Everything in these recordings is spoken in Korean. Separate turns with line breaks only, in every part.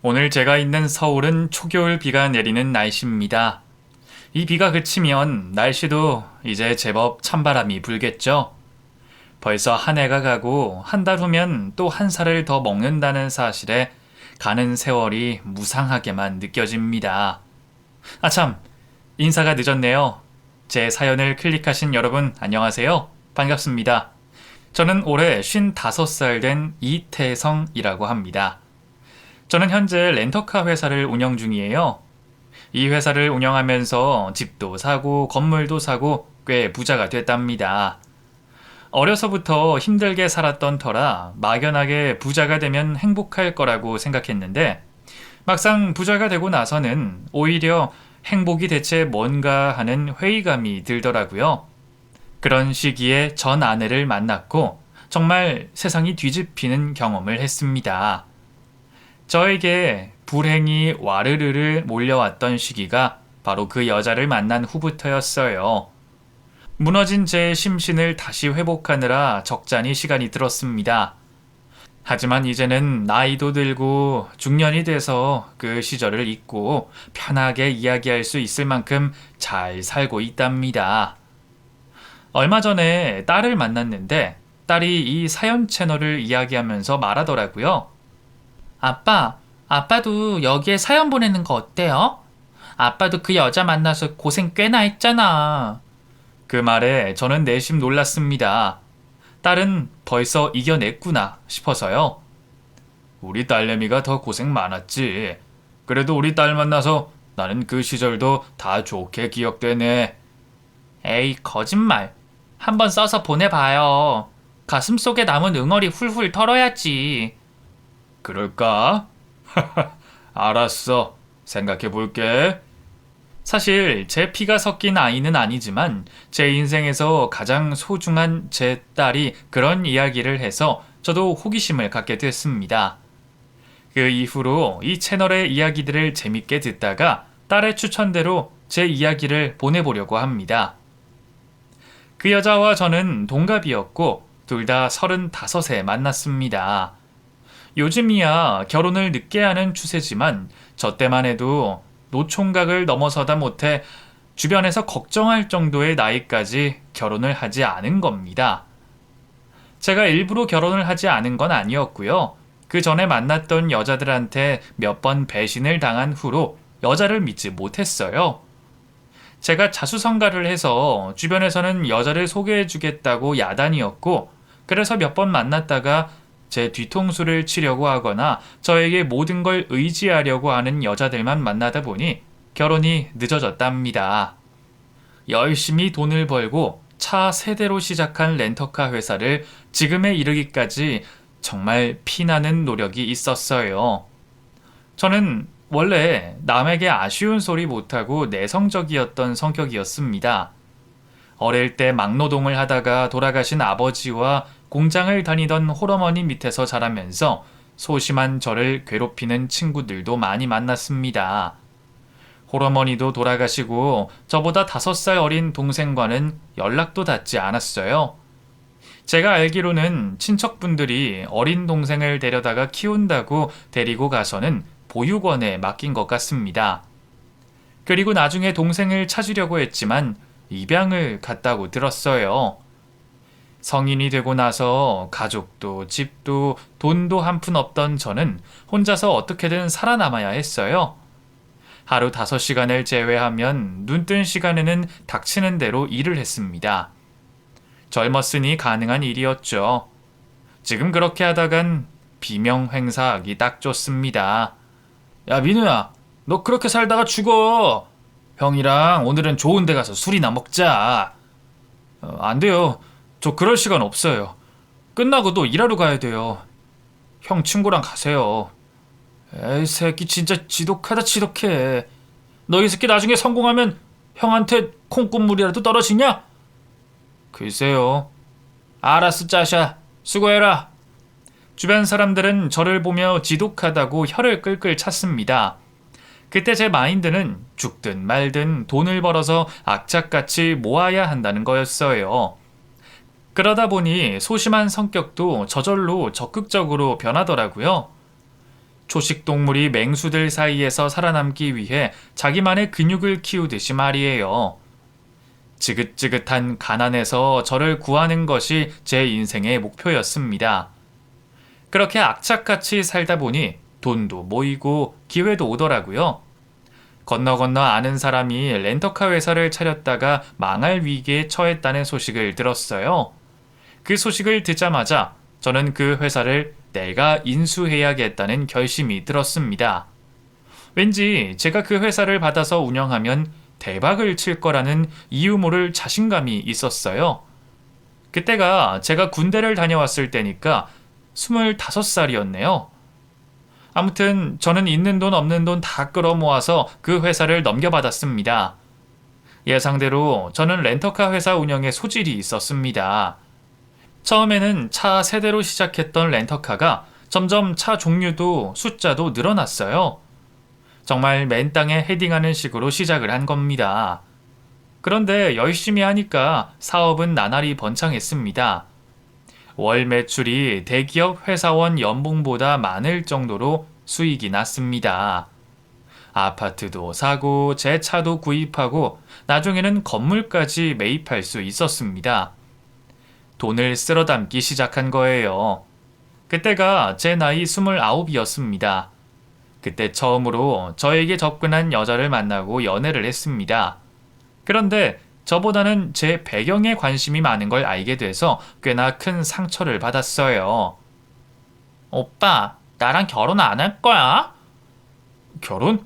오늘 제가 있는 서울은 초겨울 비가 내리는 날씨입니다. 이 비가 그치면 날씨도 이제 제법 찬바람이 불겠죠. 벌써 한 해가 가고 한 달 후면 또 한 살을 더 먹는다는 사실에 가는 세월이 무상하게만 느껴집니다. 아참, 인사가 늦었네요. 제 사연을 클릭하신 여러분 안녕하세요. 반갑습니다. 저는 올해 55살 된 이태성이라고 합니다. 저는 현재 렌터카 회사를 운영 중이에요. 이 회사를 운영하면서 집도 사고 건물도 사고 꽤 부자가 됐답니다. 어려서부터 힘들게 살았던 터라 막연하게 부자가 되면 행복할 거라고 생각했는데 막상 부자가 되고 나서는 오히려 행복이 대체 뭔가 하는 회의감이 들더라고요. 그런 시기에 전 아내를 만났고 정말 세상이 뒤집히는 경험을 했습니다. 저에게 불행이 와르르르 몰려왔던 시기가 바로 그 여자를 만난 후부터였어요. 무너진 제 심신을 다시 회복하느라 적잖이 시간이 들었습니다. 하지만 이제는 나이도 들고 중년이 돼서 그 시절을 잊고 편하게 이야기할 수 있을 만큼 잘 살고 있답니다. 얼마 전에 딸을 만났는데 딸이 이 사연 채널을 이야기하면서 말하더라고요. 아빠도 여기에 사연 보내는 거 어때요? 아빠도 그 여자 만나서 고생 꽤나 했잖아. 그 말에 저는 내심 놀랐습니다. 딸은 벌써 이겨냈구나 싶어서요. 우리 딸내미가 더 고생 많았지. 그래도 우리 딸 만나서 나는 그 시절도 다 좋게 기억되네. 에이, 거짓말. 한번 써서 보내봐요. 가슴속에 남은 응어리 훌훌 털어야지. 그럴까? 알았어. 생각해 볼게. 사실 제 피가 섞인 아이는 아니지만 제 인생에서 가장 소중한 제 딸이 그런 이야기를 해서 저도 호기심을 갖게 됐습니다. 그 이후로 이 채널의 이야기들을 재밌게 듣다가 딸의 추천대로 제 이야기를 보내보려고 합니다. 그 여자와 저는 동갑이었고 둘 다 35에 만났습니다. 요즘이야 결혼을 늦게 하는 추세지만 저 때만 해도 노총각을 넘어서다 못해 주변에서 걱정할 정도의 나이까지 결혼을 하지 않은 겁니다. 제가 일부러 결혼을 하지 않은 건 아니었고요. 그 전에 만났던 여자들한테 몇 번 배신을 당한 후로 여자를 믿지 못했어요. 제가 자수성가를 해서 주변에서는 여자를 소개해주겠다고 야단이었고 그래서 몇 번 만났다가 제 뒤통수를 치려고 하거나 저에게 모든 걸 의지하려고 하는 여자들만 만나다 보니 결혼이 늦어졌답니다. 열심히 돈을 벌고 차 3대로 시작한 렌터카 회사를 지금에 이르기까지 정말 피나는 노력이 있었어요. 저는 원래 남에게 아쉬운 소리 못하고 내성적이었던 성격이었습니다. 어릴 때 막노동을 하다가 돌아가신 아버지와 공장을 다니던 홀어머니 밑에서 자라면서 소심한 저를 괴롭히는 친구들도 많이 만났습니다. 홀어머니도 돌아가시고 저보다 5살 어린 동생과는 연락도 닿지 않았어요. 제가 알기로는 친척분들이 어린 동생을 데려다가 키운다고 데리고 가서는 보육원에 맡긴 것 같습니다. 그리고 나중에 동생을 찾으려고 했지만 입양을 갔다고 들었어요. 성인이 되고 나서 가족도 집도 돈도 한 푼 없던 저는 혼자서 어떻게든 살아남아야 했어요. 하루 5시간을 제외하면 눈뜬 시간에는 닥치는 대로 일을 했습니다. 젊었으니 가능한 일이었죠. 지금 그렇게 하다간 비명 행사하기 딱 좋습니다. 야, 민우야, 너 그렇게 살다가 죽어. 형이랑 오늘은 좋은 데 가서 술이나 먹자. 안 돼요. 저 그럴 시간 없어요. 끝나고도 일하러 가야 돼요. 형 친구랑 가세요. 에이, 새끼 진짜 지독하다 지독해. 너 이 새끼 나중에 성공하면 형한테 콩국물이라도 떨어지냐? 글쎄요. 알았어, 짜샤. 수고해라. 주변 사람들은 저를 보며 지독하다고 혀를 끌끌 찼습니다. 그때 제 마인드는 죽든 말든 돈을 벌어서 악착같이 모아야 한다는 거였어요. 그러다 보니 소심한 성격도 저절로 적극적으로 변하더라고요. 초식 동물이 맹수들 사이에서 살아남기 위해 자기만의 근육을 키우듯이 말이에요. 지긋지긋한 가난에서 저를 구하는 것이 제 인생의 목표였습니다. 그렇게 악착같이 살다 보니 돈도 모이고 기회도 오더라고요. 건너 건너 아는 사람이 렌터카 회사를 차렸다가 망할 위기에 처했다는 소식을 들었어요. 그 소식을 듣자마자 저는 그 회사를 내가 인수해야겠다는 결심이 들었습니다. 왠지 제가 그 회사를 받아서 운영하면 대박을 칠 거라는 이유 모를 자신감이 있었어요. 그때가 제가 군대를 다녀왔을 때니까 25살이었네요. 아무튼 저는 있는 돈 없는 돈 다 끌어모아서 그 회사를 넘겨받았습니다. 예상대로 저는 렌터카 회사 운영에 소질이 있었습니다. 처음에는 차 세대로 시작했던 렌터카가 점점 차 종류도 숫자도 늘어났어요. 정말 맨 땅에 헤딩하는 식으로 시작을 한 겁니다. 그런데 열심히 하니까 사업은 나날이 번창했습니다. 월 매출이 대기업 회사원 연봉보다 많을 정도로 수익이 났습니다. 아파트도 사고 제 차도 구입하고 나중에는 건물까지 매입할 수 있었습니다. 돈을 쓸어 담기 시작한 거예요. 그때가 제 나이 29이었습니다. 그때 처음으로 저에게 접근한 여자를 만나고 연애를 했습니다. 그런데 저보다는 제 배경에 관심이 많은 걸 알게 돼서 꽤나 큰 상처를 받았어요. 오빠, 나랑 결혼 안 할 거야? 결혼?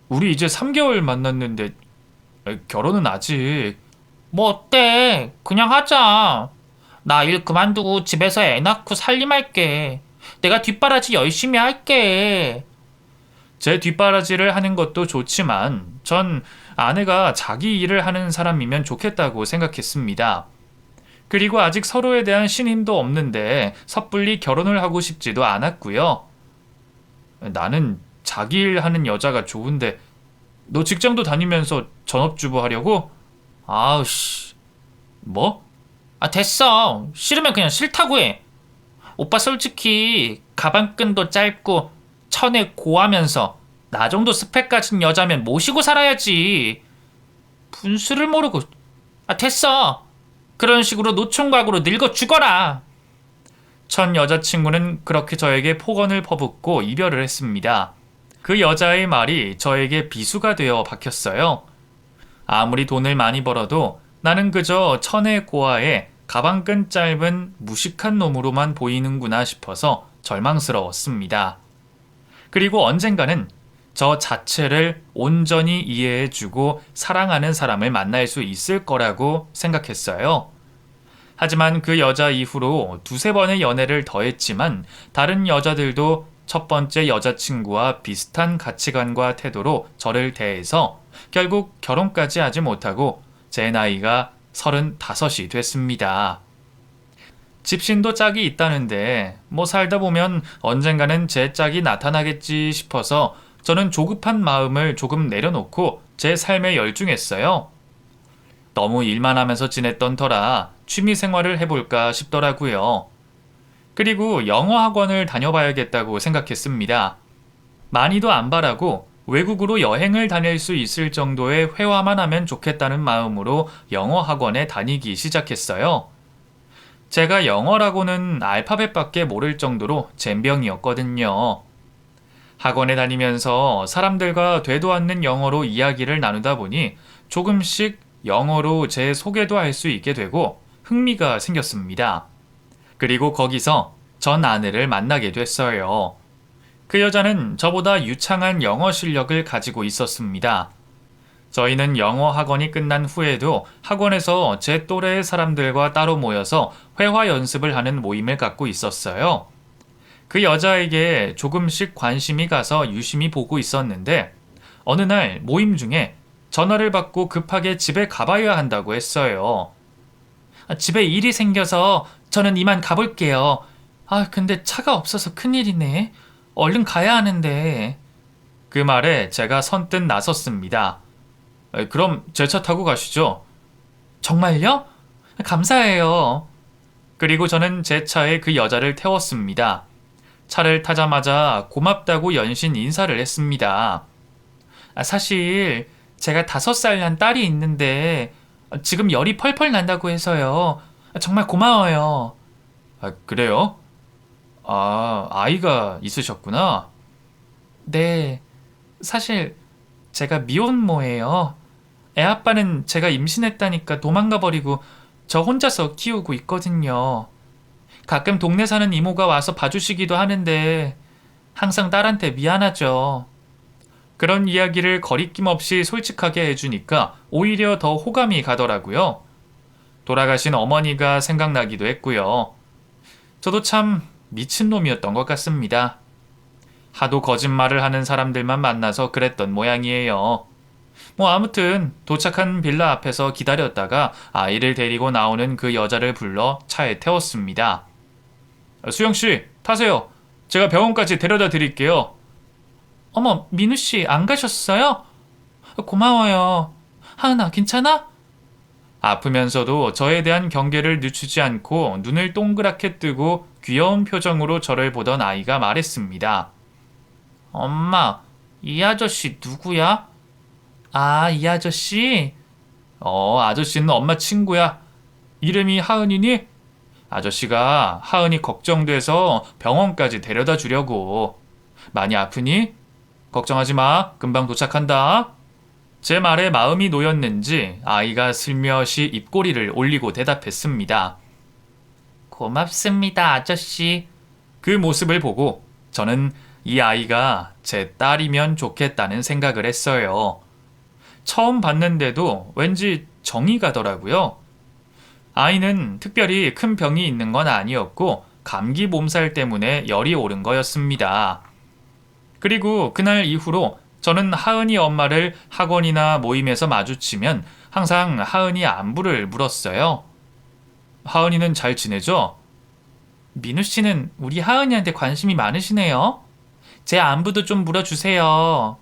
우리 이제 3개월 만났는데 결혼은 아직. 뭐 어때? 그냥 하자. 나 일 그만두고 집에서 애 낳고 살림할게. 내가 뒷바라지 열심히 할게. 제 뒷바라지를 하는 것도 좋지만 전 아내가 자기 일을 하는 사람이면 좋겠다고 생각했습니다. 그리고 아직 서로에 대한 신임도 없는데 섣불리 결혼을 하고 싶지도 않았고요. 나는 자기 일 하는 여자가 좋은데 너 직장도 다니면서 전업주부 하려고? 아우씨. 뭐? 아 됐어. 싫으면 그냥 싫다고 해. 오빠 솔직히 가방끈도 짧고 천에 고하면서 나 정도 스펙 가진 여자면 모시고 살아야지. 분수를 모르고. 아 됐어. 그런 식으로 노총각으로 늙어 죽어라. 첫 여자친구는 그렇게 저에게 폭언을 퍼붓고 이별을 했습니다. 그 여자의 말이 저에게 비수가 되어 박혔어요. 아무리 돈을 많이 벌어도 나는 그저 천의 고아에 가방끈 짧은 무식한 놈으로만 보이는구나 싶어서 절망스러웠습니다. 그리고 언젠가는 저 자체를 온전히 이해해주고 사랑하는 사람을 만날 수 있을 거라고 생각했어요. 하지만 그 여자 이후로 두세 번의 연애를 더했지만 다른 여자들도 첫 번째 여자친구와 비슷한 가치관과 태도로 저를 대해서 결국 결혼까지 하지 못하고 제 나이가 35이 됐습니다. 집신도 짝이 있다는데 뭐 살다 보면 언젠가는 제 짝이 나타나겠지 싶어서 저는 조급한 마음을 조금 내려놓고 제 삶에 열중했어요. 너무 일만 하면서 지냈던 터라 취미 생활을 해볼까 싶더라고요. 그리고 영어 학원을 다녀봐야겠다고 생각했습니다. 많이도 안 바라고 외국으로 여행을 다닐 수 있을 정도의 회화만 하면 좋겠다는 마음으로 영어 학원에 다니기 시작했어요. 제가 영어라고는 알파벳밖에 모를 정도로 젬병이었거든요. 학원에 다니면서 사람들과 되도 않는 영어로 이야기를 나누다 보니 조금씩 영어로 제 소개도 할 수 있게 되고 흥미가 생겼습니다. 그리고 거기서 전 아내를 만나게 됐어요. 그 여자는 저보다 유창한 영어 실력을 가지고 있었습니다. 저희는 영어 학원이 끝난 후에도 학원에서 제 또래의 사람들과 따로 모여서 회화 연습을 하는 모임을 갖고 있었어요. 그 여자에게 조금씩 관심이 가서 유심히 보고 있었는데 어느 날 모임 중에 전화를 받고 급하게 집에 가봐야 한다고 했어요. 집에 일이 생겨서 저는 이만 가볼게요. 근데 차가 없어서 큰일이네. 얼른 가야 하는데. 그 말에 제가 선뜻 나섰습니다. 그럼 제 차 타고 가시죠. 정말요? 감사해요. 그리고 저는 제 차에 그 여자를 태웠습니다. 차를 타자마자 고맙다고 연신 인사를 했습니다. 사실 제가 5살 난 딸이 있는데 지금 열이 펄펄 난다고 해서요. 정말 고마워요. 그래요? 아이가 있으셨구나. 네, 사실 제가 미혼모예요. 애 아빠는 제가 임신했다니까 도망가 버리고 저 혼자서 키우고 있거든요. 가끔 동네 사는 이모가 와서 봐주시기도 하는데 항상 딸한테 미안하죠. 그런 이야기를 거리낌 없이 솔직하게 해주니까 오히려 더 호감이 가더라고요. 돌아가신 어머니가 생각나기도 했고요. 저도 참 미친놈이었던 것 같습니다. 하도 거짓말을 하는 사람들만 만나서 그랬던 모양이에요. 아무튼 도착한 빌라 앞에서 기다렸다가 아이를 데리고 나오는 그 여자를 불러 차에 태웠습니다. 수영씨, 타세요. 제가 병원까지 데려다 드릴게요. 어머, 민우씨 안 가셨어요? 고마워요. 하은아, 괜찮아? 아프면서도 저에 대한 경계를 늦추지 않고 눈을 동그랗게 뜨고 귀여운 표정으로 저를 보던 아이가 말했습니다. 엄마, 이 아저씨 누구야? 이 아저씨? 아저씨는 엄마 친구야. 이름이 하은이니? 아저씨가 하은이 걱정돼서 병원까지 데려다 주려고. 많이 아프니? 걱정하지 마. 금방 도착한다. 제 말에 마음이 놓였는지 아이가 슬며시 입꼬리를 올리고 대답했습니다. 고맙습니다, 아저씨. 그 모습을 보고 저는 이 아이가 제 딸이면 좋겠다는 생각을 했어요. 처음 봤는데도 왠지 정이 가더라고요. 아이는 특별히 큰 병이 있는 건 아니었고 감기 몸살 때문에 열이 오른 거였습니다. 그리고 그날 이후로 저는 하은이 엄마를 학원이나 모임에서 마주치면 항상 하은이 안부를 물었어요. 하은이는 잘 지내죠? 민우 씨는 우리 하은이한테 관심이 많으시네요. 제 안부도 좀 물어주세요.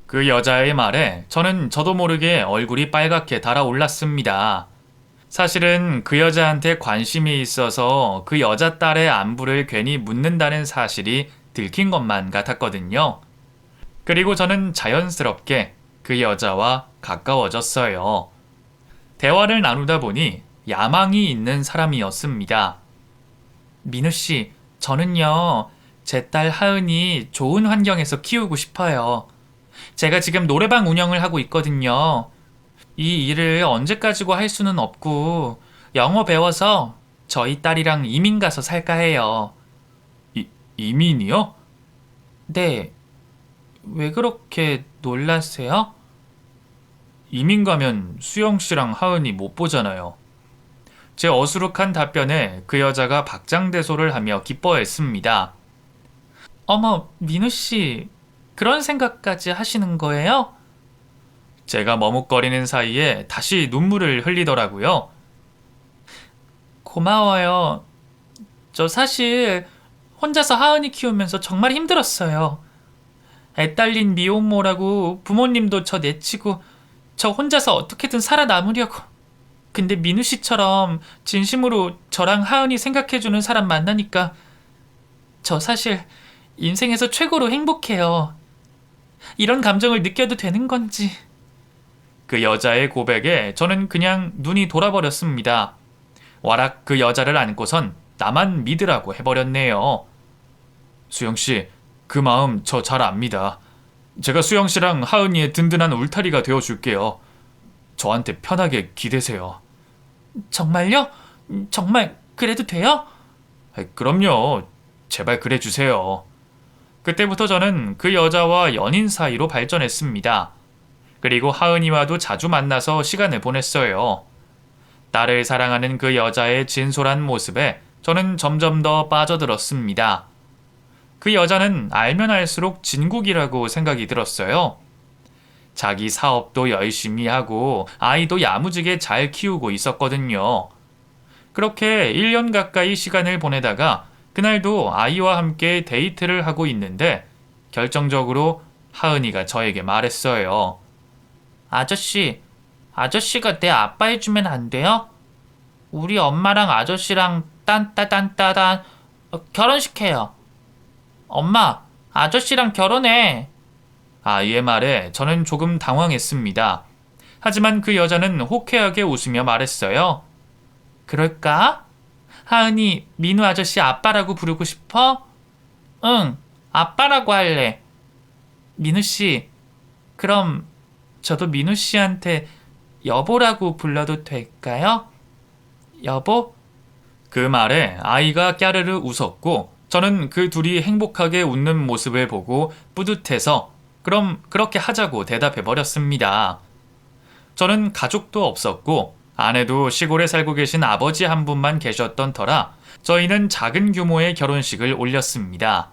그 여자의 말에 저는 저도 모르게 얼굴이 빨갛게 달아올랐습니다. 사실은 그 여자한테 관심이 있어서 그 여자 딸의 안부를 괜히 묻는다는 사실이 들킨 것만 같았거든요. 그리고 저는 자연스럽게 그 여자와 가까워졌어요. 대화를 나누다 보니 야망이 있는 사람이었습니다. 민우 씨, 저는요, 제 딸 하은이 좋은 환경에서 키우고 싶어요. 제가 지금 노래방 운영을 하고 있거든요. 이 일을 언제까지고 할 수는 없고 영어 배워서 저희 딸이랑 이민 가서 살까 해요. 이민이요? 네. 왜 그렇게 놀라세요? 이민 가면 수영 씨랑 하은이 못 보잖아요. 제 어수룩한 답변에 그 여자가 박장대소를 하며 기뻐했습니다. 어머, 민우 씨, 그런 생각까지 하시는 거예요? 제가 머뭇거리는 사이에 다시 눈물을 흘리더라고요. 고마워요. 저 사실 혼자서 하은이 키우면서 정말 힘들었어요. 애 딸린 미혼모라고 부모님도 저 내치고 저 혼자서 어떻게든 살아남으려고. 근데 민우 씨처럼 진심으로 저랑 하은이 생각해주는 사람 만나니까 저 사실 인생에서 최고로 행복해요. 이런 감정을 느껴도 되는 건지. 그 여자의 고백에 저는 그냥 눈이 돌아버렸습니다. 와락 그 여자를 안고선 나만 믿으라고 해버렸네요. 수영씨, 그 마음 저 잘 압니다. 제가 수영씨랑 하은이의 든든한 울타리가 되어줄게요. 저한테 편하게 기대세요. 정말요? 정말 그래도 돼요? 그럼요. 제발 그래주세요. 그때부터 저는 그 여자와 연인 사이로 발전했습니다. 그리고 하은이와도 자주 만나서 시간을 보냈어요. 딸을 사랑하는 그 여자의 진솔한 모습에 저는 점점 더 빠져들었습니다. 그 여자는 알면 알수록 진국이라고 생각이 들었어요. 자기 사업도 열심히 하고 아이도 야무지게 잘 키우고 있었거든요. 그렇게 1년 가까이 시간을 보내다가 그날도 아이와 함께 데이트를 하고 있는데 결정적으로 하은이가 저에게 말했어요. 아저씨가 내 아빠 해주면 안 돼요? 우리 엄마랑 아저씨랑 딴따단따단 결혼식해요. 엄마, 아저씨랑 결혼해. 아이의 말에 저는 조금 당황했습니다. 하지만 그 여자는 호쾌하게 웃으며 말했어요. 그럴까? 하은이, 민우 아저씨 아빠라고 부르고 싶어? 응, 아빠라고 할래. 민우 씨, 그럼 저도 민우 씨한테 여보라고 불러도 될까요? 여보? 그 말에 아이가 까르르 웃었고 저는 그 둘이 행복하게 웃는 모습을 보고 뿌듯해서 그럼 그렇게 하자고 대답해 버렸습니다. 저는 가족도 없었고 아내도 시골에 살고 계신 아버지 한 분만 계셨던 터라 저희는 작은 규모의 결혼식을 올렸습니다.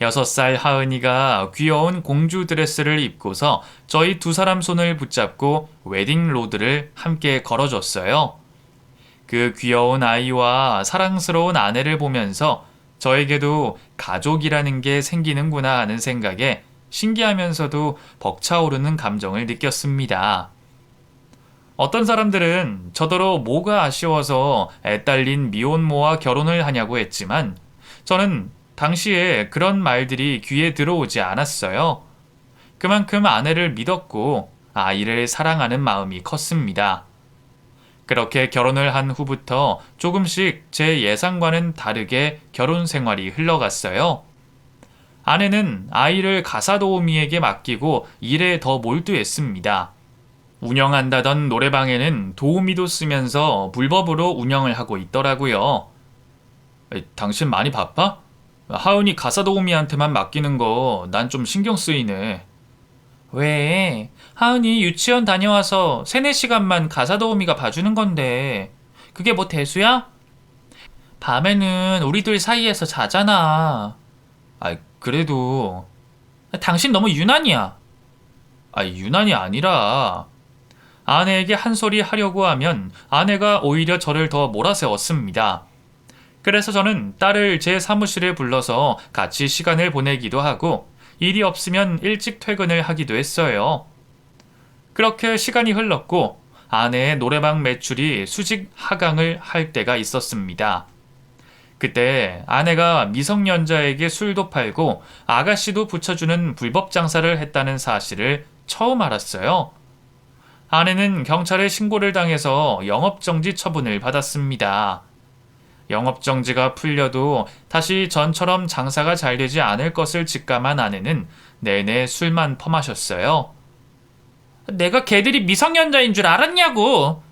6살 하은이가 귀여운 공주 드레스를 입고서 저희 두 사람 손을 붙잡고 웨딩 로드를 함께 걸어줬어요. 그 귀여운 아이와 사랑스러운 아내를 보면서 저에게도 가족이라는 게 생기는구나 하는 생각에 신기하면서도 벅차오르는 감정을 느꼈습니다. 어떤 사람들은 저더러 뭐가 아쉬워서 애딸린 미혼모와 결혼을 하냐고 했지만 저는 당시에 그런 말들이 귀에 들어오지 않았어요. 그만큼 아내를 믿었고 아이를 사랑하는 마음이 컸습니다. 그렇게 결혼을 한 후부터 조금씩 제 예상과는 다르게 결혼 생활이 흘러갔어요. 아내는 아이를 가사도우미에게 맡기고 일에 더 몰두했습니다. 운영한다던 노래방에는 도우미도 쓰면서 불법으로 운영을 하고 있더라고요. 당신 많이 바빠? 하은이 가사도우미한테만 맡기는 거 난 좀 신경 쓰이네. 왜? 하은이 유치원 다녀와서 3, 4시간만 가사도우미가 봐주는 건데 그게 뭐 대수야? 밤에는 우리들 사이에서 자잖아. 그래도 당신 너무 유난이야. 유난이 아니라 아내에게 한 소리 하려고 하면 아내가 오히려 저를 더 몰아세웠습니다. 그래서 저는 딸을 제 사무실에 불러서 같이 시간을 보내기도 하고 일이 없으면 일찍 퇴근을 하기도 했어요. 그렇게 시간이 흘렀고 아내의 노래방 매출이 수직 하강을 할 때가 있었습니다. 그때 아내가 미성년자에게 술도 팔고 아가씨도 붙여주는 불법 장사를 했다는 사실을 처음 알았어요. 아내는 경찰에 신고를 당해서 영업정지 처분을 받았습니다. 영업정지가 풀려도 다시 전처럼 장사가 잘 되지 않을 것을 직감한 아내는 내내 술만 퍼마셨어요. 내가 걔들이 미성년자인 줄 알았냐고.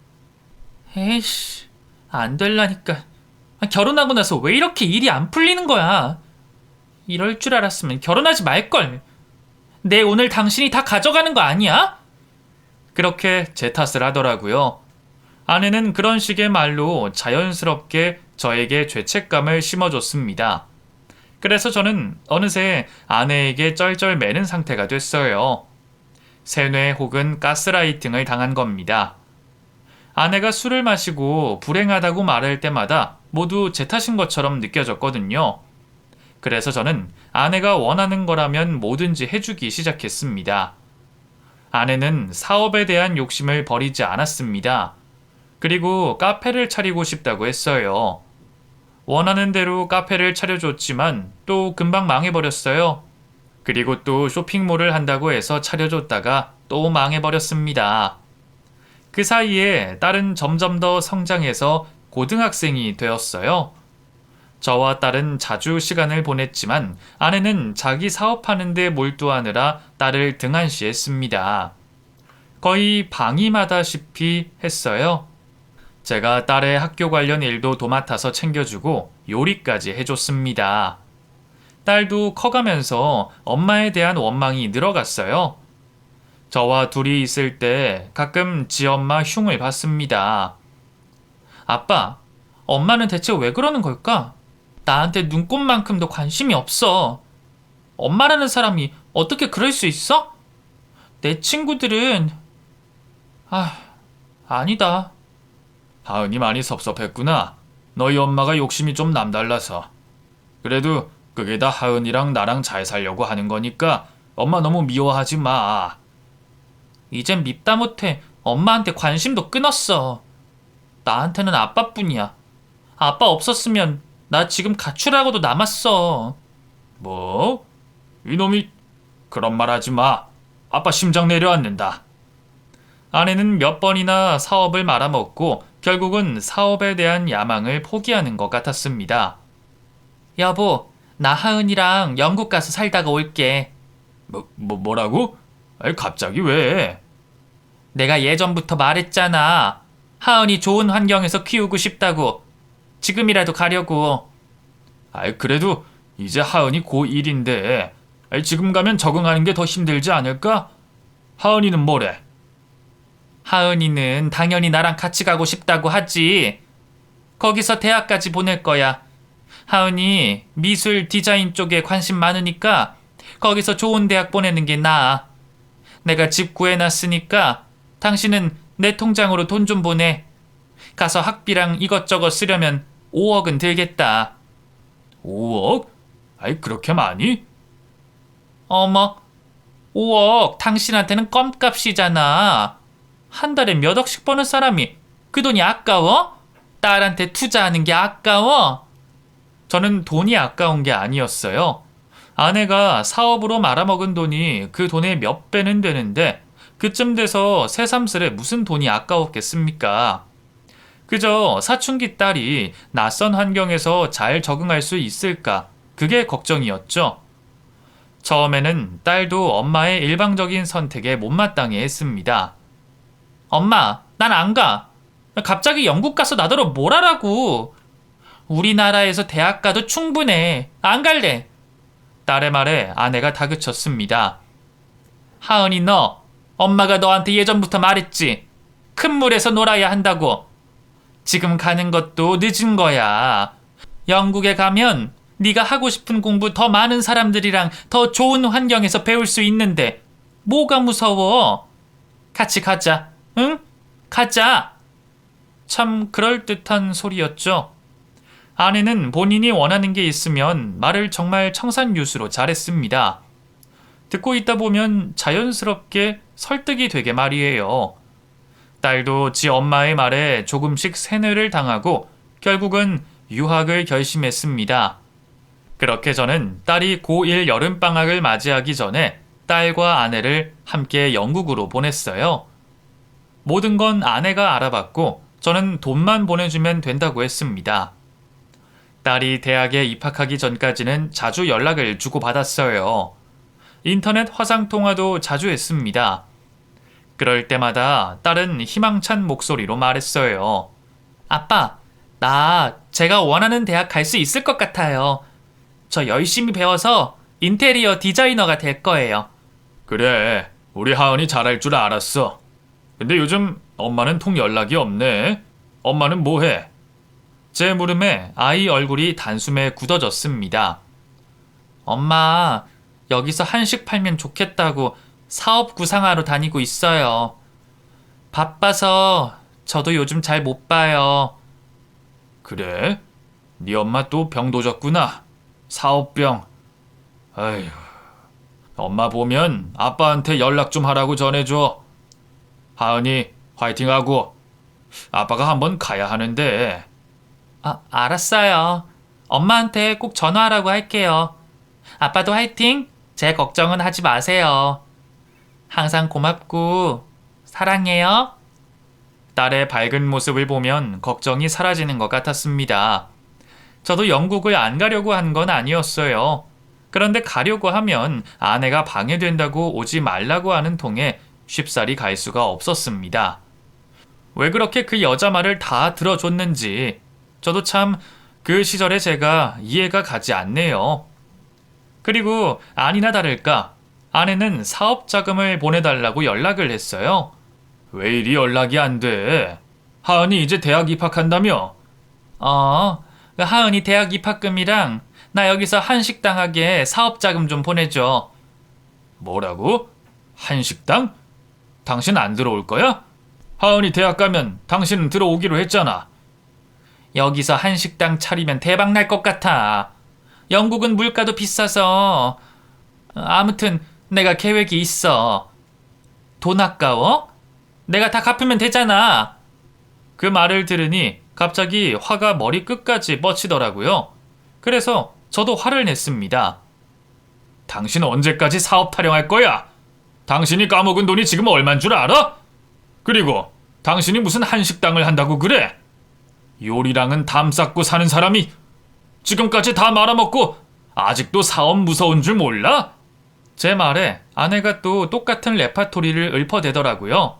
에이씨, 안 될라니까. 결혼하고 나서 왜 이렇게 일이 안 풀리는 거야. 이럴 줄 알았으면 결혼하지 말걸. 내 오늘 당신이 다 가져가는 거 아니야? 그렇게 제 탓을 하더라고요. 아내는 그런 식의 말로 자연스럽게 저에게 죄책감을 심어줬습니다. 그래서 저는 어느새 아내에게 쩔쩔매는 상태가 됐어요. 세뇌 혹은 가스라이팅을 당한 겁니다. 아내가 술을 마시고 불행하다고 말할 때마다 모두 제 탓인 것처럼 느껴졌거든요. 그래서 저는 아내가 원하는 거라면 뭐든지 해주기 시작했습니다. 아내는 사업에 대한 욕심을 버리지 않았습니다. 그리고 카페를 차리고 싶다고 했어요. 원하는 대로 카페를 차려줬지만 또 금방 망해버렸어요. 그리고 또 쇼핑몰을 한다고 해서 차려줬다가 또 망해버렸습니다. 그 사이에 딸은 점점 더 성장해서 고등학생이 되었어요. 저와 딸은 자주 시간을 보냈지만 아내는 자기 사업하는 데 몰두하느라 딸을 등한시했습니다. 거의 방임하다시피 했어요. 제가 딸의 학교 관련 일도 도맡아서 챙겨주고 요리까지 해줬습니다. 딸도 커가면서 엄마에 대한 원망이 늘어갔어요. 저와 둘이 있을 때 가끔 지엄마 흉을 봤습니다. 아빠, 엄마는 대체 왜 그러는 걸까? 나한테 눈꼽만큼도 관심이 없어. 엄마라는 사람이 어떻게 그럴 수 있어? 내 친구들은... 아니다. 하은이 많이 섭섭했구나. 너희 엄마가 욕심이 좀 남달라서. 그래도 그게 다 하은이랑 나랑 잘 살려고 하는 거니까 엄마 너무 미워하지 마. 이젠 밉다 못해 엄마한테 관심도 끊었어. 나한테는 아빠뿐이야. 아빠 없었으면 나 지금 가출하고도 남았어. 뭐? 이놈이 그런 말 하지 마. 아빠 심장 내려앉는다. 아내는 몇 번이나 사업을 말아먹고 결국은 사업에 대한 야망을 포기하는 것 같았습니다. 여보, 나 하은이랑 영국 가서 살다가 올게. 뭐라고? 아니, 갑자기 왜? 내가 예전부터 말했잖아. 하은이 좋은 환경에서 키우고 싶다고. 지금이라도 가려고. 아이, 그래도 이제 하은이 고1인데 지금 가면 적응하는 게 더 힘들지 않을까? 하은이는 뭐래? 하은이는 당연히 나랑 같이 가고 싶다고 하지. 거기서 대학까지 보낼 거야. 하은이 미술 디자인 쪽에 관심 많으니까 거기서 좋은 대학 보내는 게 나아. 내가 집 구해놨으니까 당신은 내 통장으로 돈 좀 보내. 가서 학비랑 이것저것 쓰려면 5억은 들겠다. 5억? 아이, 그렇게 많이? 어머, 5억 당신한테는 껌값이잖아. 한 달에 몇 억씩 버는 사람이 그 돈이 아까워? 딸한테 투자하는 게 아까워? 저는 돈이 아까운 게 아니었어요. 아내가 사업으로 말아먹은 돈이 그 돈의 몇 배는 되는데 그쯤 돼서 새삼스레 무슨 돈이 아까웠겠습니까? 그저 사춘기 딸이 낯선 환경에서 잘 적응할 수 있을까? 그게 걱정이었죠. 처음에는 딸도 엄마의 일방적인 선택에 못마땅해 했습니다. 엄마, 난 안 가. 갑자기 영국 가서 나더러 뭘 하라고. 우리나라에서 대학 가도 충분해. 안 갈래. 딸의 말에 아내가 다그쳤습니다. 하은이, 너 엄마가 너한테 예전부터 말했지. 큰 물에서 놀아야 한다고. 지금 가는 것도 늦은 거야. 영국에 가면 네가 하고 싶은 공부 더 많은 사람들이랑 더 좋은 환경에서 배울 수 있는데 뭐가 무서워? 같이 가자. 응? 가자. 참 그럴듯한 소리였죠. 아내는 본인이 원하는 게 있으면 말을 정말 청산유수로 잘했습니다. 듣고 있다 보면 자연스럽게 설득이 되게 말이에요. 딸도 지 엄마의 말에 조금씩 세뇌를 당하고 결국은 유학을 결심했습니다. 그렇게 저는 딸이 고1 여름방학을 맞이하기 전에 딸과 아내를 함께 영국으로 보냈어요. 모든 건 아내가 알아봤고 저는 돈만 보내주면 된다고 했습니다. 딸이 대학에 입학하기 전까지는 자주 연락을 주고받았어요. 인터넷 화상통화도 자주 했습니다. 그럴 때마다 딸은 희망찬 목소리로 말했어요. 아빠, 나 제가 원하는 대학 갈 수 있을 것 같아요. 저 열심히 배워서 인테리어 디자이너가 될 거예요. 그래, 우리 하은이 잘할 줄 알았어. 근데 요즘 엄마는 통 연락이 없네. 엄마는 뭐해? 제 물음에 아이 얼굴이 단숨에 굳어졌습니다. 엄마, 여기서 한식 팔면 좋겠다고 사업 구상하러 다니고 있어요. 바빠서 저도 요즘 잘 못 봐요. 그래? 네 엄마 또 병 도졌구나. 사업병. 아휴. 엄마 보면 아빠한테 연락 좀 하라고 전해줘. 하은이 화이팅하고. 아빠가 한번 가야 하는데. 알았어요. 엄마한테 꼭 전화하라고 할게요. 아빠도 화이팅! 제 걱정은 하지 마세요. 항상 고맙고 사랑해요. 딸의 밝은 모습을 보면 걱정이 사라지는 것 같았습니다. 저도 영국을 안 가려고 한 건 아니었어요. 그런데 가려고 하면 아내가 방해된다고 오지 말라고 하는 통에 쉽사리 갈 수가 없었습니다. 왜 그렇게 그 여자 말을 다 들어줬는지 저도 참 그 시절에 제가 이해가 가지 않네요. 그리고 아니나 다를까 아내는 사업 자금을 보내달라고 연락을 했어요. 왜 이리 연락이 안 돼? 하은이 이제 대학 입학한다며? 하은이 대학 입학금이랑 나 여기서 한식당 하게 사업 자금 좀 보내줘. 뭐라고? 한식당? 당신 안 들어올 거야? 하은이 대학 가면 당신은 들어오기로 했잖아. 여기서 한식당 차리면 대박 날 것 같아. 영국은 물가도 비싸서. 아무튼 내가 계획이 있어. 돈 아까워? 내가 다 갚으면 되잖아. 그 말을 들으니 갑자기 화가 머리 끝까지 뻗치더라고요. 그래서 저도 화를 냈습니다. 당신 언제까지 사업 타령할 거야? 당신이 까먹은 돈이 지금 얼만 줄 알아? 그리고 당신이 무슨 한식당을 한다고 그래? 요리랑은 담 쌓고 사는 사람이 지금까지 다 말아먹고 아직도 사업 무서운 줄 몰라? 제 말에 아내가 또 똑같은 레파토리를 읊어대더라고요.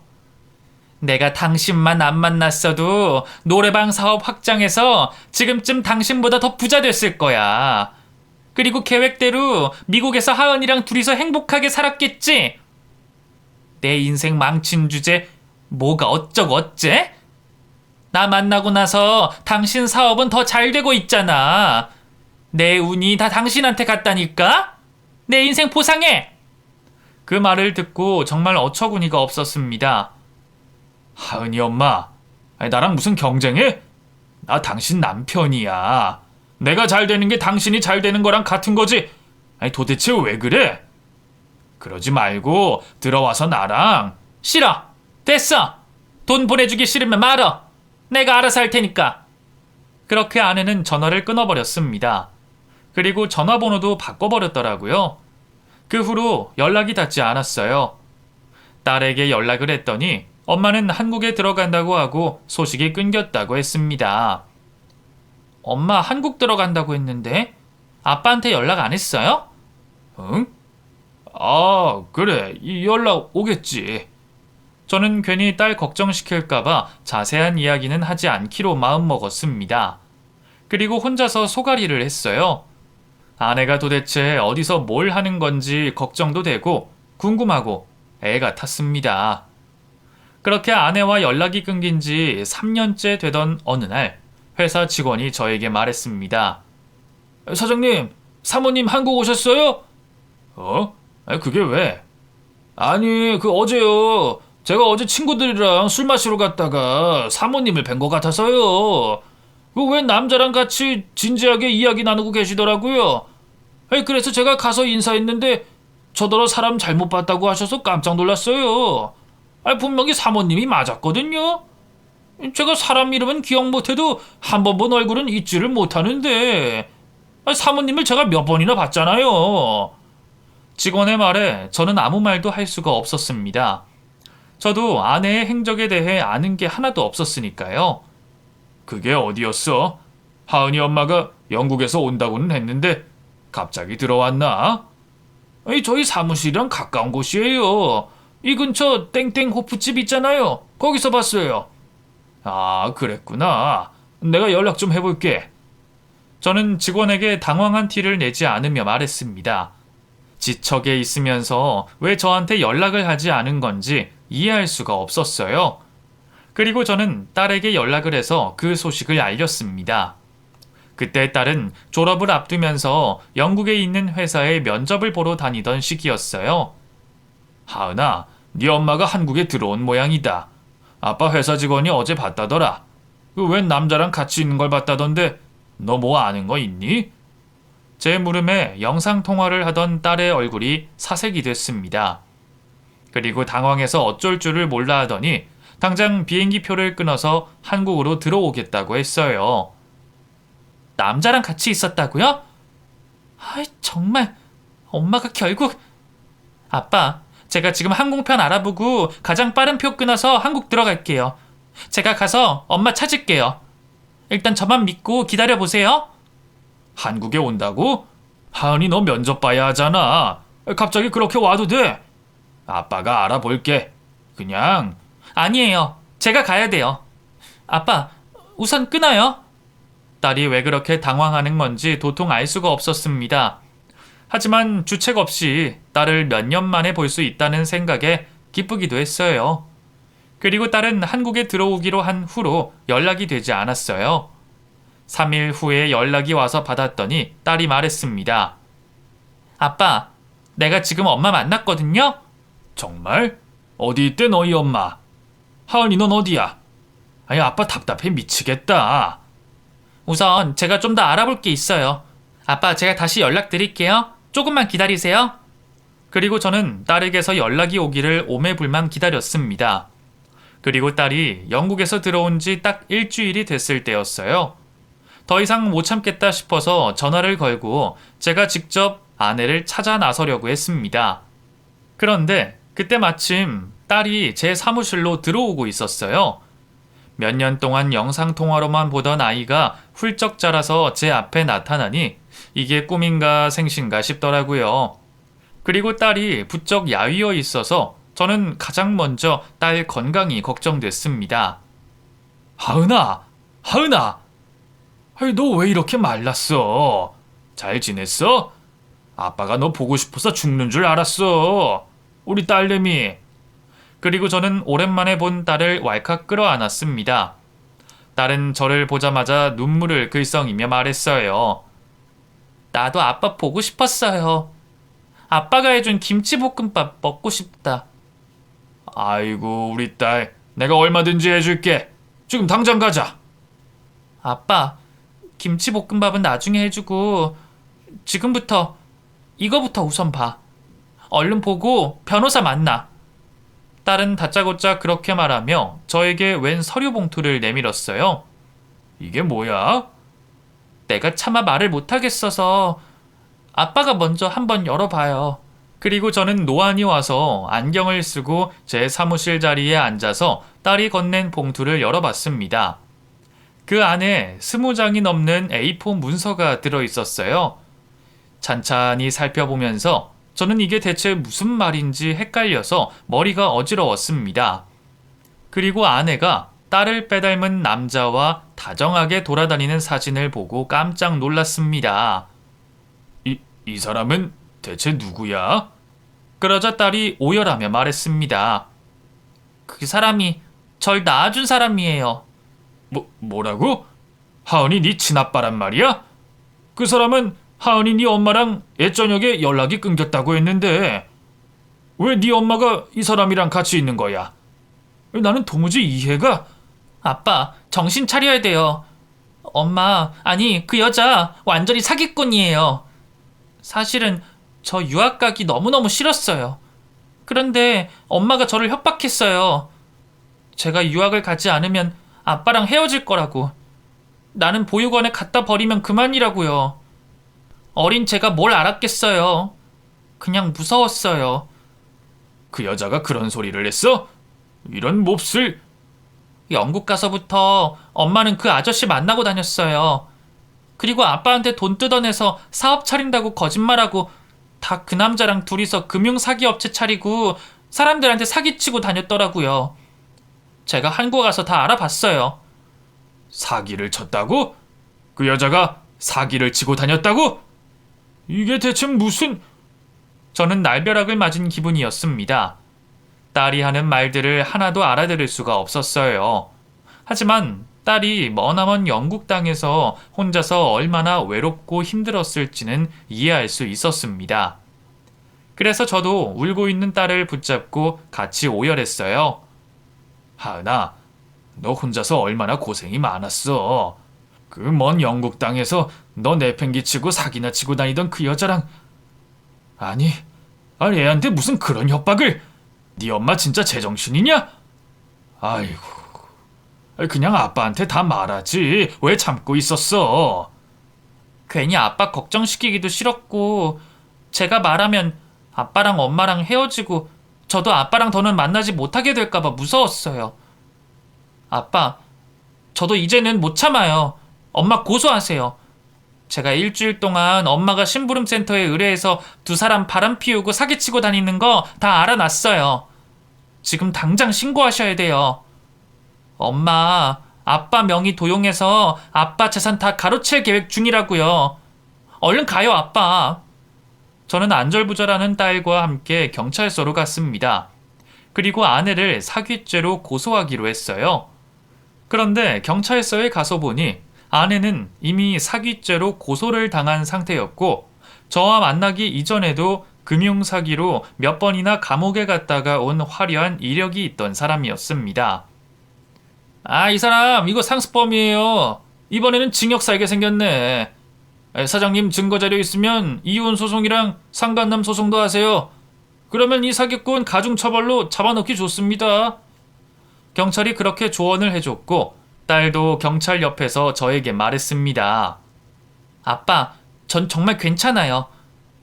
내가 당신만 안 만났어도 노래방 사업 확장해서 지금쯤 당신보다 더 부자 됐을 거야. 그리고 계획대로 미국에서 하은이랑 둘이서 행복하게 살았겠지? 내 인생 망친 주제 뭐가 어쩌고 어째? 나 만나고 나서 당신 사업은 더 잘 되고 있잖아. 내 운이 다 당신한테 갔다니까? 내 인생 보상해! 그 말을 듣고 정말 어처구니가 없었습니다. 하은이 엄마, 나랑 무슨 경쟁해? 나 당신 남편이야. 내가 잘 되는 게 당신이 잘 되는 거랑 같은 거지. 도대체 왜 그래? 그러지 말고 들어와서 나랑. 싫어. 됐어. 돈 보내주기 싫으면 말어. 내가 알아서 할 테니까. 그렇게 아내는 전화를 끊어버렸습니다. 그리고 전화번호도 바꿔버렸더라고요. 그 후로 연락이 닿지 않았어요. 딸에게 연락을 했더니 엄마는 한국에 들어간다고 하고 소식이 끊겼다고 했습니다. 엄마 한국 들어간다고 했는데 아빠한테 연락 안 했어요? 응? 아, 그래. 이 연락 오겠지. 저는 괜히 딸 걱정시킬까봐 자세한 이야기는 하지 않기로 마음먹었습니다. 그리고 혼자서 소가리를 했어요. 아내가 도대체 어디서 뭘 하는 건지 걱정도 되고 궁금하고 애 같았습니다. 그렇게 아내와 연락이 끊긴 지 3년째 되던 어느 날 회사 직원이 저에게 말했습니다. 사장님, 사모님 한국 오셨어요? 그게 왜? 아니, 어제요. 제가 어제 친구들이랑 술 마시러 갔다가 사모님을 뵌 것 같아서요. 왜 남자랑 같이 진지하게 이야기 나누고 계시더라고요. 그래서 제가 가서 인사했는데 저더러 사람 잘못 봤다고 하셔서 깜짝 놀랐어요. 분명히 사모님이 맞았거든요. 제가 사람 이름은 기억 못해도 한 번 본 얼굴은 잊지를 못하는데 사모님을 제가 몇 번이나 봤잖아요. 직원의 말에 저는 아무 말도 할 수가 없었습니다. 저도 아내의 행적에 대해 아는 게 하나도 없었으니까요. 그게 어디였어? 하은이 엄마가 영국에서 온다고는 했는데 갑자기 들어왔나? 저희 사무실이랑 가까운 곳이에요. 이 근처 땡땡 호프집 있잖아요. 거기서 봤어요. 아, 그랬구나. 내가 연락 좀 해볼게. 저는 직원에게 당황한 티를 내지 않으며 말했습니다. 지척에 있으면서 왜 저한테 연락을 하지 않은 건지 이해할 수가 없었어요. 그리고 저는 딸에게 연락을 해서 그 소식을 알렸습니다. 그때 딸은 졸업을 앞두면서 영국에 있는 회사에 면접을 보러 다니던 시기였어요. 하은아, 네 엄마가 한국에 들어온 모양이다. 아빠 회사 직원이 어제 봤다더라. 웬 남자랑 같이 있는 걸 봤다던데 너 뭐 아는 거 있니? 제 물음에 영상통화를 하던 딸의 얼굴이 사색이 됐습니다. 그리고 당황해서 어쩔 줄을 몰라 하더니 당장 비행기 표를 끊어서 한국으로 들어오겠다고 했어요. 남자랑 같이 있었다고요? 정말 엄마가 결국... 아빠, 제가 지금 항공편 알아보고 가장 빠른 표 끊어서 한국 들어갈게요. 제가 가서 엄마 찾을게요. 일단 저만 믿고 기다려보세요. 한국에 온다고? 하은이 너 면접 봐야 하잖아. 갑자기 그렇게 와도 돼? 아빠가 알아볼게. 그냥... 아니에요. 제가 가야 돼요. 아빠, 우선 끊어요. 딸이 왜 그렇게 당황하는 건지 도통 알 수가 없었습니다. 하지만 주책 없이 딸을 몇 년 만에 볼 수 있다는 생각에 기쁘기도 했어요. 그리고 딸은 한국에 들어오기로 한 후로 연락이 되지 않았어요. 3일 후에 연락이 와서 받았더니 딸이 말했습니다. 아빠, 내가 지금 엄마 만났거든요? 정말? 어디 있대 너희 엄마? 하은이 넌 어디야? 아빠 답답해 미치겠다. 우선 제가 좀 더 알아볼 게 있어요. 아빠, 제가 다시 연락드릴게요. 조금만 기다리세요. 그리고 저는 딸에게서 연락이 오기를 오매불만 기다렸습니다. 그리고 딸이 영국에서 들어온 지 딱 일주일이 됐을 때였어요. 더 이상 못 참겠다 싶어서 전화를 걸고 제가 직접 아내를 찾아 나서려고 했습니다. 그런데 그때 마침 딸이 제 사무실로 들어오고 있었어요. 몇 년 동안 영상통화로만 보던 아이가 훌쩍 자라서 제 앞에 나타나니 이게 꿈인가 생신가 싶더라고요. 그리고 딸이 부쩍 야위어 있어서 저는 가장 먼저 딸 건강이 걱정됐습니다. 하은아, 하은아, 너 왜 이렇게 말랐어? 잘 지냈어? 아빠가 너 보고 싶어서 죽는 줄 알았어. 우리 딸내미. 그리고 저는 오랜만에 본 딸을 왈칵 끌어안았습니다. 딸은 저를 보자마자 눈물을 글썽이며 말했어요. 나도 아빠 보고 싶었어요. 아빠가 해준 김치볶음밥 먹고 싶다. 아이고, 우리 딸. 내가 얼마든지 해줄게. 지금 당장 가자. 아빠, 김치볶음밥은 나중에 해주고 지금부터 이거부터 우선 봐. 얼른 보고 변호사 만나. 딸은 다짜고짜 그렇게 말하며 저에게 웬 서류 봉투를 내밀었어요. 이게 뭐야? 내가 차마 말을 못하겠어서 아빠가 먼저 한번 열어봐요. 그리고 저는 노안이 와서 안경을 쓰고 제 사무실 자리에 앉아서 딸이 건넨 봉투를 열어봤습니다. 그 안에 20장이 넘는 A4 문서가 들어있었어요. 찬찬히 살펴보면서 저는 이게 대체 무슨 말인지 헷갈려서 머리가 어지러웠습니다. 그리고 아내가 딸을 빼닮은 남자와 다정하게 돌아다니는 사진을 보고 깜짝 놀랐습니다. 이 사람은 대체 누구야? 그러자 딸이 오열하며 말했습니다. 그 사람이 절 낳아준 사람이에요. 뭐라고? 하은이 네 친아빠란 말이야? 그 사람은 하은이 네 엄마랑 옛저녁에 연락이 끊겼다고 했는데 왜 네 엄마가 이 사람이랑 같이 있는 거야? 나는 도무지 이해가... 아빠, 정신 차려야 돼요. 엄마, 아니 그 여자 완전히 사기꾼이에요. 사실은 저 유학 가기 너무너무 싫었어요. 그런데 엄마가 저를 협박했어요. 제가 유학을 가지 않으면 아빠랑 헤어질 거라고. 나는 보육원에 갖다 버리면 그만이라고요. 어린 제가 뭘 알았겠어요. 그냥 무서웠어요. 그 여자가 그런 소리를 했어? 이런 몹쓸... 영국 가서부터 엄마는 그 아저씨 만나고 다녔어요. 그리고 아빠한테 돈 뜯어내서 사업 차린다고 거짓말하고 다 그 남자랑 둘이서 금융사기업체 차리고 사람들한테 사기치고 다녔더라고요. 제가 한국 가서 다 알아봤어요. 사기를 쳤다고? 그 여자가 사기를 치고 다녔다고? 이게 대체 무슨... 저는 날벼락을 맞은 기분이었습니다. 딸이 하는 말들을 하나도 알아들을 수가 없었어요. 하지만 딸이 머나먼 영국 땅에서 혼자서 얼마나 외롭고 힘들었을지는 이해할 수 있었습니다. 그래서 저도 울고 있는 딸을 붙잡고 같이 오열했어요. 하은아, 너 혼자서 얼마나 고생이 많았어. 그 먼 영국 땅에서 너 내팽개치고 사기나 치고 다니던 그 여자랑... 아니 애한테 무슨 그런 협박을... 네 엄마 진짜 제정신이냐? 아이고, 그냥 아빠한테 다 말하지. 왜 참고 있었어? 괜히 아빠 걱정시키기도 싫었고 제가 말하면 아빠랑 엄마랑 헤어지고 저도 아빠랑 더는 만나지 못하게 될까봐 무서웠어요. 아빠, 저도 이제는 못 참아요. 엄마 고소하세요. 제가 일주일 동안 엄마가 심부름센터에 의뢰해서 두 사람 바람 피우고 사기치고 다니는 거 다 알아놨어요. 지금 당장 신고하셔야 돼요. 엄마, 아빠 명의 도용해서 아빠 재산 다 가로챌 계획 중이라고요. 얼른 가요, 아빠. 저는 안절부절하는 딸과 함께 경찰서로 갔습니다. 그리고 아내를 사기죄로 고소하기로 했어요. 그런데 경찰서에 가서 보니 아내는 이미 사기죄로 고소를 당한 상태였고 저와 만나기 이전에도 금융사기로 몇 번이나 감옥에 갔다가 온 화려한 이력이 있던 사람이었습니다. 이 사람 이거 상습범이에요. 이번에는 징역 살게 생겼네. 사장님 증거자료 있으면 이혼 소송이랑 상간남 소송도 하세요. 그러면 이 사기꾼 가중처벌로 잡아넣기 좋습니다. 경찰이 그렇게 조언을 해줬고 딸도 경찰 옆에서 저에게 말했습니다. 아빠, 전 정말 괜찮아요.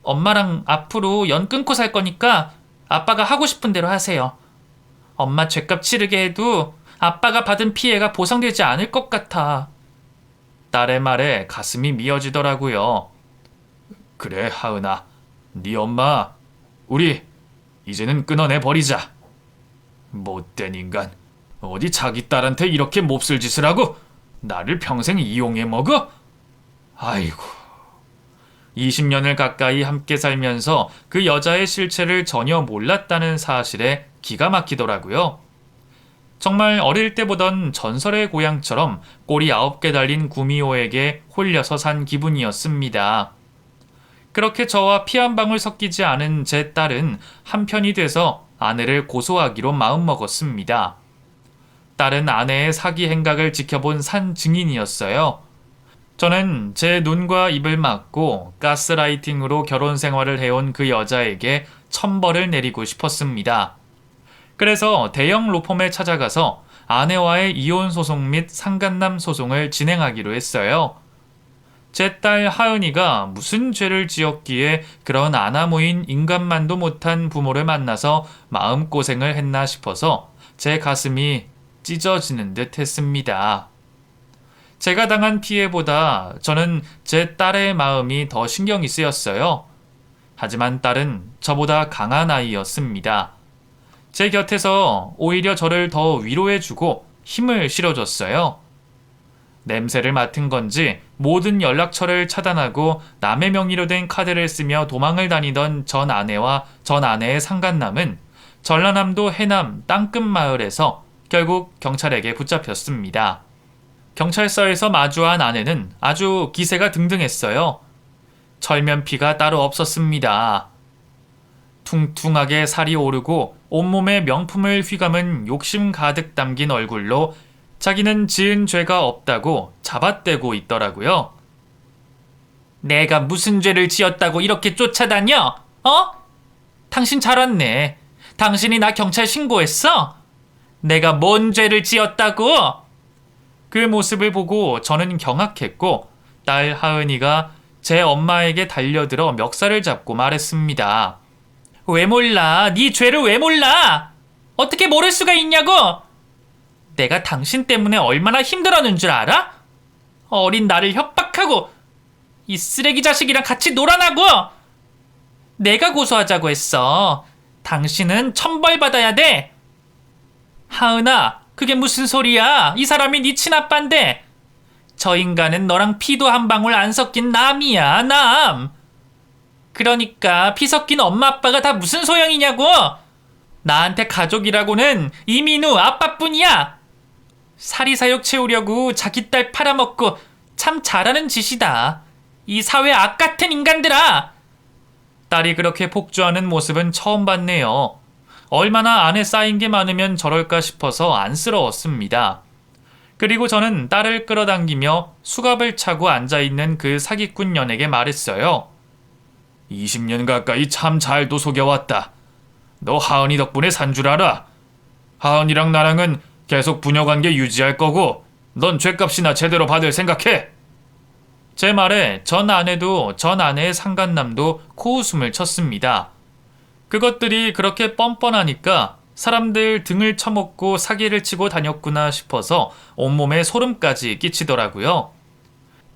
엄마랑 앞으로 연 끊고 살 거니까 아빠가 하고 싶은 대로 하세요. 엄마 죗값 치르게 해도 아빠가 받은 피해가 보상되지 않을 것 같아. 딸의 말에 가슴이 미어지더라고요. 그래, 하은아. 네 엄마, 우리 이제는 끊어내 버리자. 못된 인간. 어디 자기 딸한테 이렇게 몹쓸 짓을 하고 나를 평생 이용해 먹어? 아이고. 20년을 가까이 함께 살면서 그 여자의 실체를 전혀 몰랐다는 사실에 기가 막히더라고요. 정말 어릴 때 보던 전설의 고향처럼 꼬리 9개 달린 구미호에게 홀려서 산 기분이었습니다. 그렇게 저와 피 한 방울 섞이지 않은 제 딸은 한편이 돼서 아내를 고소하기로 마음먹었습니다. 딸은 아내의 사기 행각을 지켜본 산 증인이었어요. 저는 제 눈과 입을 막고 가스라이팅으로 결혼 생활을 해온 그 여자에게 천벌을 내리고 싶었습니다. 그래서 대형 로펌에 찾아가서 아내와의 이혼 소송 및 상간남 소송을 진행하기로 했어요. 제 딸 하은이가 무슨 죄를 지었기에 그런 아나무인 인간만도 못한 부모를 만나서 마음고생을 했나 싶어서 제 가슴이 찢어지는 듯 했습니다. 제가 당한 피해보다 저는 제 딸의 마음이 더 신경이 쓰였어요. 하지만 딸은 저보다 강한 아이였습니다. 제 곁에서 오히려 저를 더 위로해주고 힘을 실어줬어요. 냄새를 맡은 건지 모든 연락처를 차단하고 남의 명의로 된 카드를 쓰며 도망을 다니던 전 아내와 전 아내의 상간남은 전라남도 해남 땅끝 마을에서 결국 경찰에게 붙잡혔습니다. 경찰서에서 마주한 아내는 아주 기세가 등등했어요. 철면피가 따로 없었습니다. 퉁퉁하게 살이 오르고 온몸에 명품을 휘감은 욕심 가득 담긴 얼굴로 자기는 지은 죄가 없다고 잡아떼고 있더라고요. 내가 무슨 죄를 지었다고 이렇게 쫓아다녀? 어? 당신 잘 왔네. 당신이 나 경찰 신고했어? 내가 뭔 죄를 지었다고? 그 모습을 보고 저는 경악했고 딸 하은이가 제 엄마에게 달려들어 멱살을 잡고 말했습니다. 왜 몰라? 네 죄를 왜 몰라? 어떻게 모를 수가 있냐고? 내가 당신 때문에 얼마나 힘들었는 줄 알아? 어린 나를 협박하고 이 쓰레기 자식이랑 같이 놀아나고 내가 고소하자고 했어. 당신은 천벌 받아야 돼. 하은아, 그게 무슨 소리야? 이 사람이 네 친아빠인데. 저 인간은 너랑 피도 한 방울 안 섞인 남이야, 남. 그러니까 피 섞인 엄마 아빠가 다 무슨 소용이냐고. 나한테 가족이라고는 이민우 아빠뿐이야. 사리사욕 채우려고 자기 딸 팔아먹고 참 잘하는 짓이다. 이 사회 악같은 인간들아. 딸이 그렇게 폭주하는 모습은 처음 봤네요. 얼마나 안에 쌓인 게 많으면 저럴까 싶어서 안쓰러웠습니다. 그리고 저는 딸을 끌어당기며 수갑을 차고 앉아있는 그 사기꾼 년에게 말했어요. 20년 가까이 참 잘도 속여왔다. 너 하은이 덕분에 산 줄 알아. 하은이랑 나랑은 계속 부녀관계 유지할 거고 넌 죗값이나 제대로 받을 생각해. 제 말에 전 아내도 전 아내의 상간남도 코웃음을 쳤습니다. 그것들이 그렇게 뻔뻔하니까 사람들 등을 쳐먹고 사기를 치고 다녔구나 싶어서 온몸에 소름까지 끼치더라고요.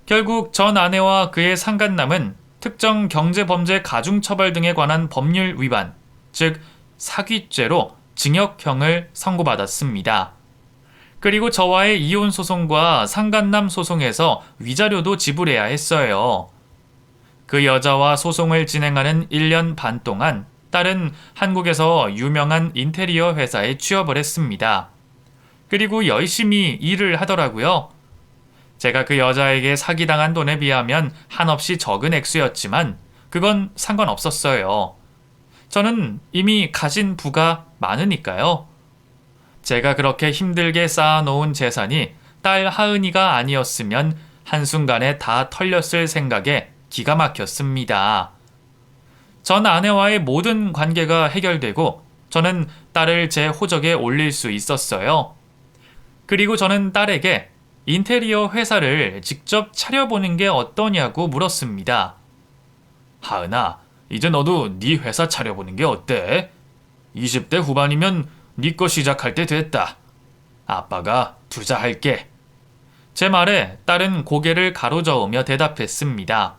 결국 전 아내와 그의 상간남은 특정 경제범죄 가중처벌 등에 관한 법률 위반, 즉 사기죄로 징역형을 선고받았습니다. 그리고 저와의 이혼 소송과 상간남 소송에서 위자료도 지불해야 했어요. 그 여자와 소송을 진행하는 1년 반 동안 딸은 한국에서 유명한 인테리어 회사에 취업을 했습니다. 그리고 열심히 일을 하더라고요. 제가 그 여자에게 사기당한 돈에 비하면 한없이 적은 액수였지만 그건 상관없었어요. 저는 이미 가진 부가 많으니까요. 제가 그렇게 힘들게 쌓아놓은 재산이 딸 하은이가 아니었으면 한순간에 다 털렸을 생각에 기가 막혔습니다. 전 아내와의 모든 관계가 해결되고 저는 딸을 제 호적에 올릴 수 있었어요. 그리고 저는 딸에게 인테리어 회사를 직접 차려보는 게 어떠냐고 물었습니다. 하은아, 이제 너도 네 회사 차려보는 게 어때? 20대 후반이면 네 거 시작할 때 됐다. 아빠가 투자할게. 제 말에 딸은 고개를 가로저으며 대답했습니다.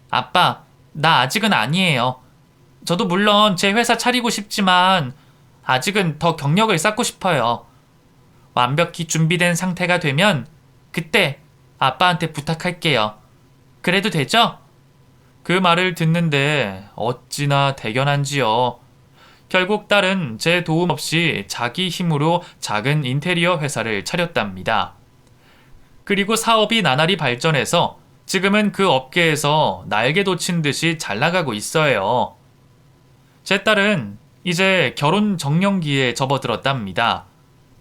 아빠, 나 아직은 아니에요. 저도 물론 제 회사 차리고 싶지만 아직은 더 경력을 쌓고 싶어요. 완벽히 준비된 상태가 되면 그때 아빠한테 부탁할게요. 그래도 되죠? 그 말을 듣는데 어찌나 대견한지요. 결국 딸은 제 도움 없이 자기 힘으로 작은 인테리어 회사를 차렸답니다. 그리고 사업이 나날이 발전해서 지금은 그 업계에서 날개 돋친 듯이 잘 나가고 있어요. 제 딸은 이제 결혼 정년기에 접어들었답니다.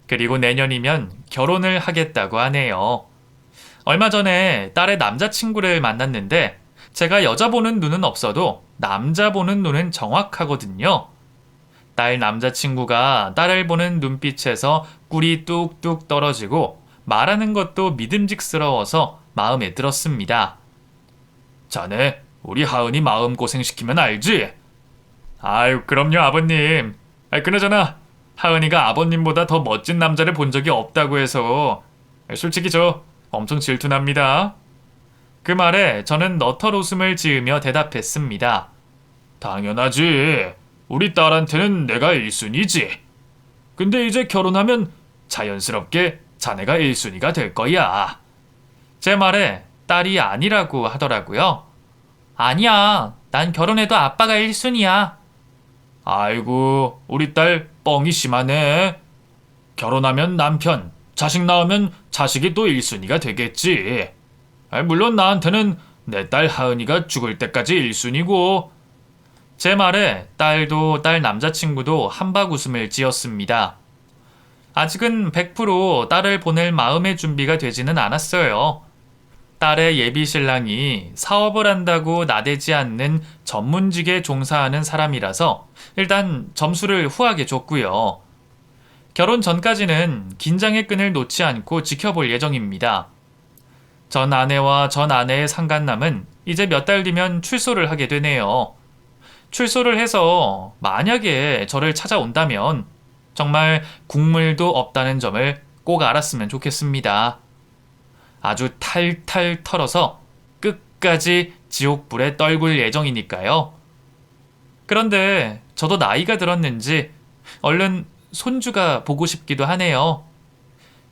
그리고 내년이면 결혼을 하겠다고 하네요. 얼마 전에 딸의 남자친구를 만났는데 제가 여자 보는 눈은 없어도 남자 보는 눈은 정확하거든요. 딸 남자친구가 딸을 보는 눈빛에서 꿀이 뚝뚝 떨어지고 말하는 것도 믿음직스러워서 마음에 들었습니다. 자네, 우리 하은이 마음고생시키면 알지? 아유, 그럼요, 아버님. 그나저나 하은이가 아버님보다 더 멋진 남자를 본 적이 없다고 해서 솔직히 저 엄청 질투납니다. 그 말에 저는 너털 웃음을 지으며 대답했습니다. 당연하지. 우리 딸한테는 내가 1순위지. 근데 이제 결혼하면 자연스럽게 자네가 1순위가 될 거야. 제 말에 딸이 아니라고 하더라고요. 아니야. 난 결혼해도 아빠가 1순위야. 아이고, 우리 딸 뻥이 심하네. 결혼하면 남편, 자식 낳으면 자식이 또 1순위가 되겠지. 물론 나한테는 내 딸 하은이가 죽을 때까지 1순위고. 제 말에 딸도 딸 남자친구도 한박 웃음을 지었습니다. 아직은 100% 딸을 보낼 마음의 준비가 되지는 않았어요. 딸의 예비 신랑이 사업을 한다고 나대지 않는 전문직에 종사하는 사람이라서 일단 점수를 후하게 줬고요. 결혼 전까지는 긴장의 끈을 놓지 않고 지켜볼 예정입니다. 전 아내와 전 아내의 상간남은 이제 몇 달 뒤면 출소를 하게 되네요. 출소를 해서 만약에 저를 찾아온다면 정말 국물도 없다는 점을 꼭 알았으면 좋겠습니다. 아주 탈탈 털어서 끝까지 지옥불에 떨굴 예정이니까요. 그런데 저도 나이가 들었는지 얼른 손주가 보고 싶기도 하네요.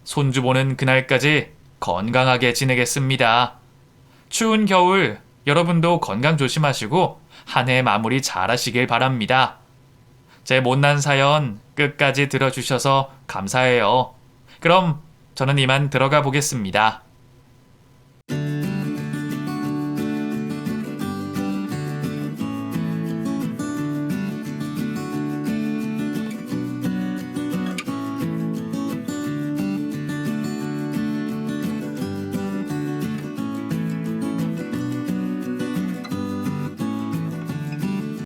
손주 보는 그날까지 건강하게 지내겠습니다. 추운 겨울 여러분도 건강 조심하시고 한 해 마무리 잘 하시길 바랍니다. 제 못난 사연 끝까지 들어주셔서 감사해요. 그럼 저는 이만 들어가 보겠습니다.